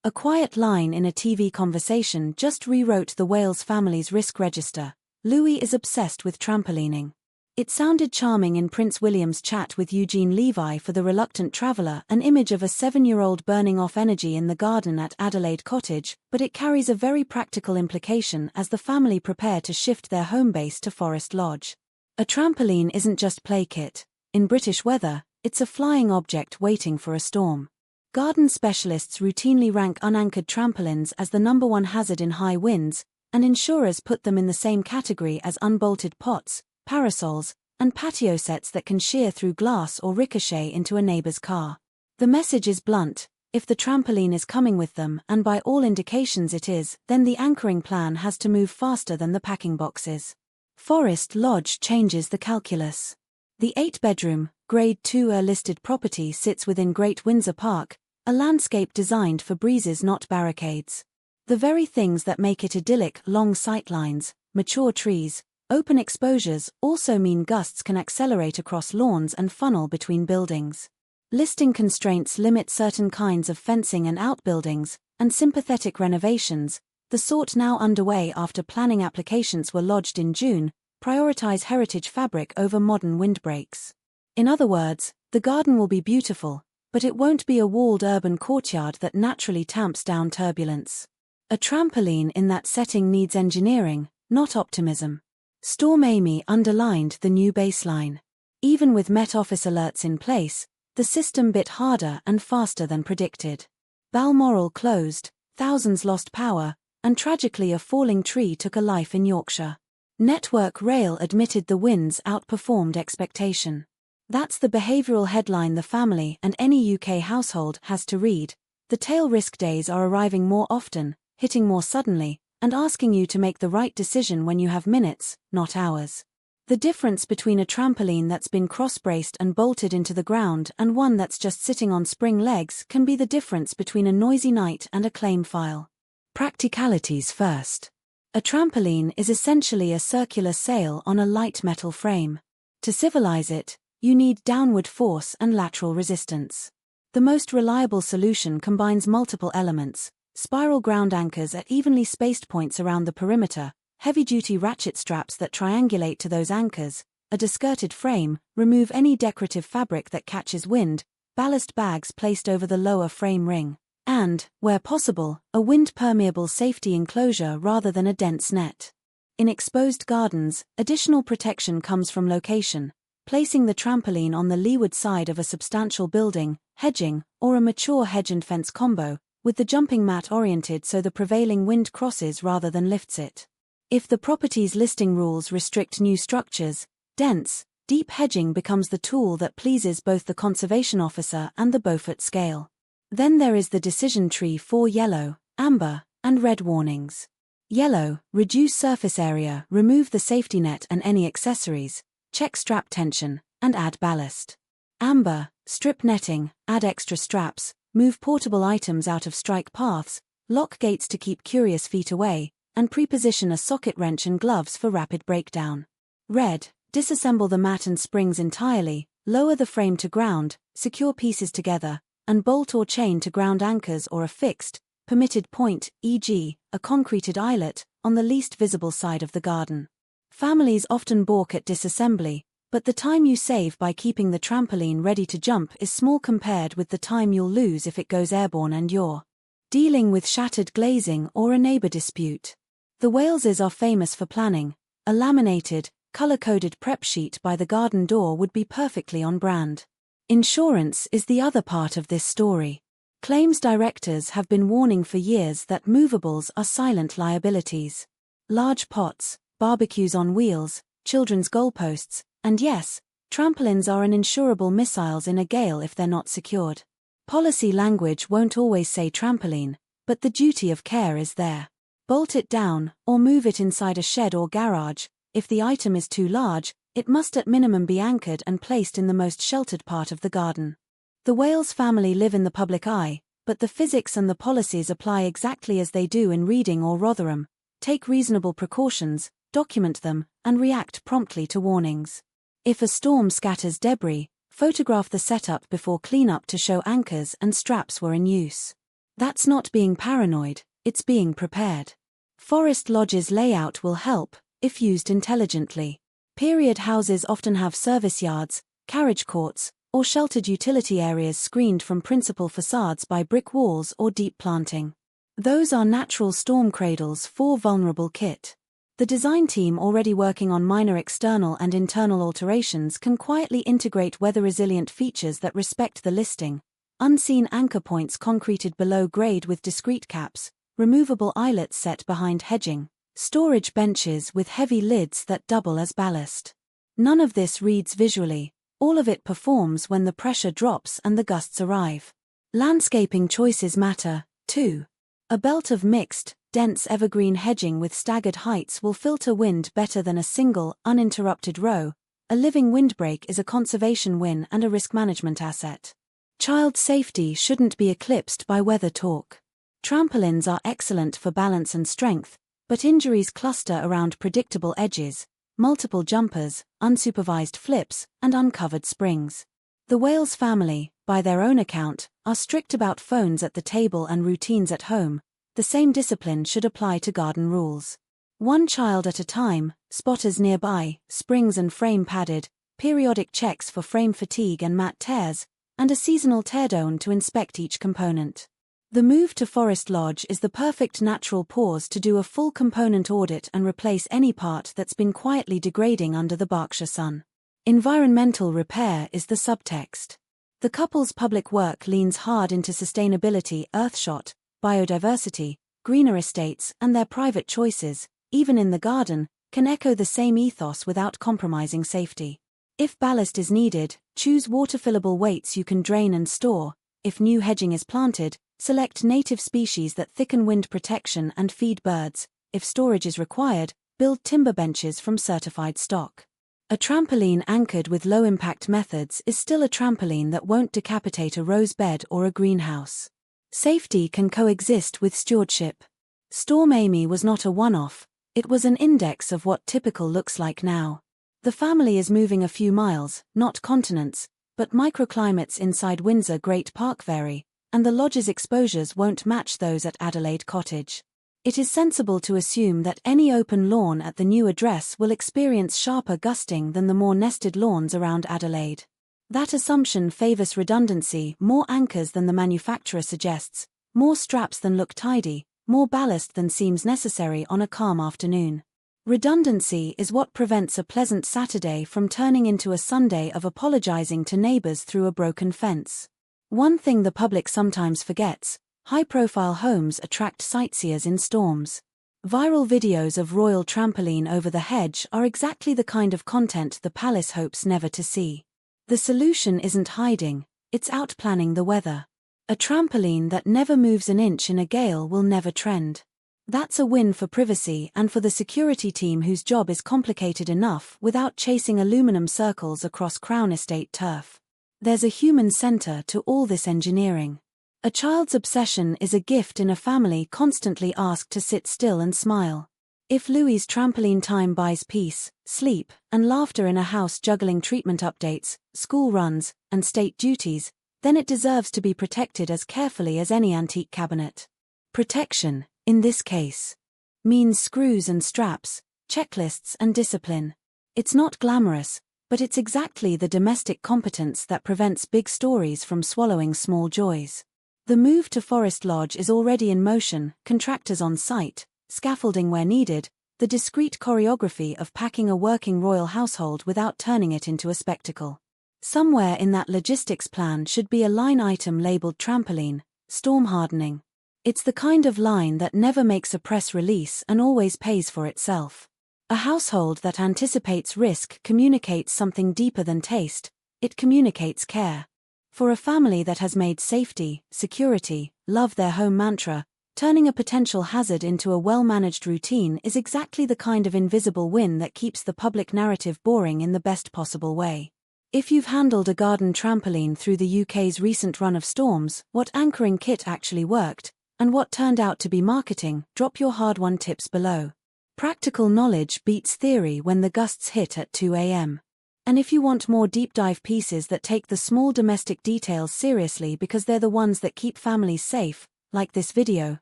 A quiet line in a TV conversation just rewrote the Wales family's risk register. Louis is obsessed with trampolining. It sounded charming in Prince William's chat with Eugene Levy for The Reluctant Traveller, an image of a 7-year-old burning off energy in the garden at Adelaide Cottage, but it carries a very practical implication as the family prepare to shift their home base to Forest Lodge. A trampoline isn't just play kit. In British weather, it's a flying object waiting for a storm. Garden specialists routinely rank unanchored trampolines as the #1 hazard in high winds, and insurers put them in the same category as unbolted pots, parasols, and patio sets that can shear through glass or ricochet into a neighbor's car. The message is blunt: if the trampoline is coming with them, and by all indications it is, then the anchoring plan has to move faster than the packing boxes. Forest Lodge changes the calculus. The 8-bedroom, Grade 2 listed property sits within Great Windsor Park, a landscape designed for breezes not barricades. The very things that make it idyllic, long sightlines, mature trees, open exposures, also mean gusts can accelerate across lawns and funnel between buildings. Listing constraints limit certain kinds of fencing and outbuildings, and sympathetic renovations, the sort now underway after planning applications were lodged in June, prioritize heritage fabric over modern windbreaks. In other words, the garden will be beautiful, but it won't be a walled urban courtyard that naturally tamps down turbulence. A trampoline in that setting needs engineering, not optimism. Storm Amy underlined the new baseline. Even with Met Office alerts in place, the system bit harder and faster than predicted. Balmoral closed, thousands lost power, and tragically a falling tree took a life in Yorkshire. Network Rail admitted the winds outperformed expectation. That's the behavioral headline the family and any UK household has to read. The tail risk days are arriving more often, hitting more suddenly, and asking you to make the right decision when you have minutes, not hours. The difference between a trampoline that's been cross-braced and bolted into the ground and one that's just sitting on spring legs can be the difference between a noisy night and a claim file. Practicalities first. A trampoline is essentially a circular sail on a light metal frame. To civilize it, you need downward force and lateral resistance. The most reliable solution combines multiple elements: spiral ground anchors at evenly spaced points around the perimeter, heavy-duty ratchet straps that triangulate to those anchors, a discurted frame, remove any decorative fabric that catches wind, ballast bags placed over the lower frame ring, and, where possible, a wind-permeable safety enclosure rather than a dense net. In exposed gardens, additional protection comes from location. Placing the trampoline on the leeward side of a substantial building, hedging, or a mature hedge and fence combo, with the jumping mat oriented so the prevailing wind crosses rather than lifts it. If the property's listing rules restrict new structures, dense, deep hedging becomes the tool that pleases both the conservation officer and the Beaufort scale. Then there is the decision tree for yellow, amber, and red warnings. Yellow, reduce surface area, remove the safety net and any accessories, check strap tension, and add ballast. Amber, strip netting, add extra straps, move portable items out of strike paths, lock gates to keep curious feet away, and pre-position a socket wrench and gloves for rapid breakdown. Red, disassemble the mat and springs entirely, lower the frame to ground, secure pieces together, and bolt or chain to ground anchors or a fixed, permitted point, e.g., a concreted eyelet, on the least visible side of the garden. Families often balk at disassembly, but the time you save by keeping the trampoline ready to jump is small compared with the time you'll lose if it goes airborne and you're dealing with shattered glazing or a neighbor dispute. The Waleses are famous for planning. A laminated, color-coded prep sheet by the garden door would be perfectly on brand. Insurance is the other part of this story. Claims directors have been warning for years that movables are silent liabilities. Large pots, barbecues on wheels, children's goalposts, and yes, trampolines are uninsurable missiles in a gale if they're not secured. Policy language won't always say trampoline, but the duty of care is there. Bolt it down, or move it inside a shed or garage. If the item is too large, it must at minimum be anchored and placed in the most sheltered part of the garden. The Wales family live in the public eye, but the physics and the policies apply exactly as they do in Reading or Rotherham. Take reasonable precautions, document them, and react promptly to warnings. If a storm scatters debris, photograph the setup before cleanup to show anchors and straps were in use. That's not being paranoid, it's being prepared. Forest Lodge's layout will help, if used intelligently. Period houses often have service yards, carriage courts, or sheltered utility areas screened from principal facades by brick walls or deep planting. Those are natural storm cradles for vulnerable kit. The design team already working on minor external and internal alterations can quietly integrate weather-resilient features that respect the listing. Unseen anchor points concreted below grade with discrete caps, removable eyelets set behind hedging, storage benches with heavy lids that double as ballast. None of this reads visually, all of it performs when the pressure drops and the gusts arrive. Landscaping choices matter, too. A belt of mixed, dense evergreen hedging with staggered heights will filter wind better than a single, uninterrupted row. A living windbreak is a conservation win and a risk management asset. Child safety shouldn't be eclipsed by weather talk. Trampolines are excellent for balance and strength, but injuries cluster around predictable edges, multiple jumpers, unsupervised flips, and uncovered springs. The Wales family, by their own account, are strict about phones at the table and routines at home. The same discipline should apply to garden rules. One child at a time, spotters nearby, springs and frame padded, periodic checks for frame fatigue and mat tears, and a seasonal teardown to inspect each component. The move to Forest Lodge is the perfect natural pause to do a full component audit and replace any part that's been quietly degrading under the Berkshire sun. Environmental repair is the subtext. The couple's public work leans hard into sustainability, earthshot, biodiversity, greener estates, and their private choices, even in the garden, can echo the same ethos without compromising safety. If ballast is needed, choose water-fillable weights you can drain and store. If new hedging is planted, select native species that thicken wind protection and feed birds. If storage is required, build timber benches from certified stock. A trampoline anchored with low-impact methods is still a trampoline that won't decapitate a rose bed or a greenhouse. Safety can coexist with stewardship. Storm Amy was not a one-off, it was an index of what typical looks like now. The family is moving a few miles, not continents, but microclimates inside Windsor Great Park vary, and the lodge's exposures won't match those at Adelaide Cottage. It is sensible to assume that any open lawn at the new address will experience sharper gusting than the more nested lawns around Adelaide. That assumption favors redundancy, more anchors than the manufacturer suggests, more straps than look tidy, more ballast than seems necessary on a calm afternoon. Redundancy is what prevents a pleasant Saturday from turning into a Sunday of apologizing to neighbors through a broken fence. One thing the public sometimes forgets: high-profile homes attract sightseers in storms. Viral videos of royal trampoline over the hedge are exactly the kind of content the palace hopes never to see. The solution isn't hiding, it's outplanning the weather. A trampoline that never moves an inch in a gale will never trend. That's a win for privacy and for the security team whose job is complicated enough without chasing aluminum circles across Crown Estate turf. There's a human center to all this engineering. A child's obsession is a gift in a family constantly asked to sit still and smile. If Louis's trampoline time buys peace, sleep, and laughter in a house juggling treatment updates, school runs, and state duties, then it deserves to be protected as carefully as any antique cabinet. Protection, in this case, means screws and straps, checklists and discipline. It's not glamorous, but it's exactly the domestic competence that prevents big stories from swallowing small joys. The move to Forest Lodge is already in motion, contractors on site, scaffolding where needed, the discreet choreography of packing a working royal household without turning it into a spectacle. Somewhere in that logistics plan should be a line item labeled trampoline, storm hardening. It's the kind of line that never makes a press release and always pays for itself. A household that anticipates risk communicates something deeper than taste, it communicates care. For a family that has made safety, security, love their home mantra, turning a potential hazard into a well-managed routine is exactly the kind of invisible win that keeps the public narrative boring in the best possible way. If you've handled a garden trampoline through the UK's recent run of storms, what anchoring kit actually worked, and what turned out to be marketing, drop your hard-won tips below. Practical knowledge beats theory when the gusts hit at 2 a.m. And if you want more deep-dive pieces that take the small domestic details seriously because they're the ones that keep families safe, Like this video,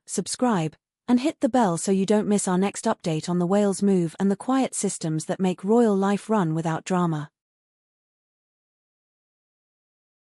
subscribe, and hit the bell so you don't miss our next update on the Wales move and the quiet systems that make royal life run without drama.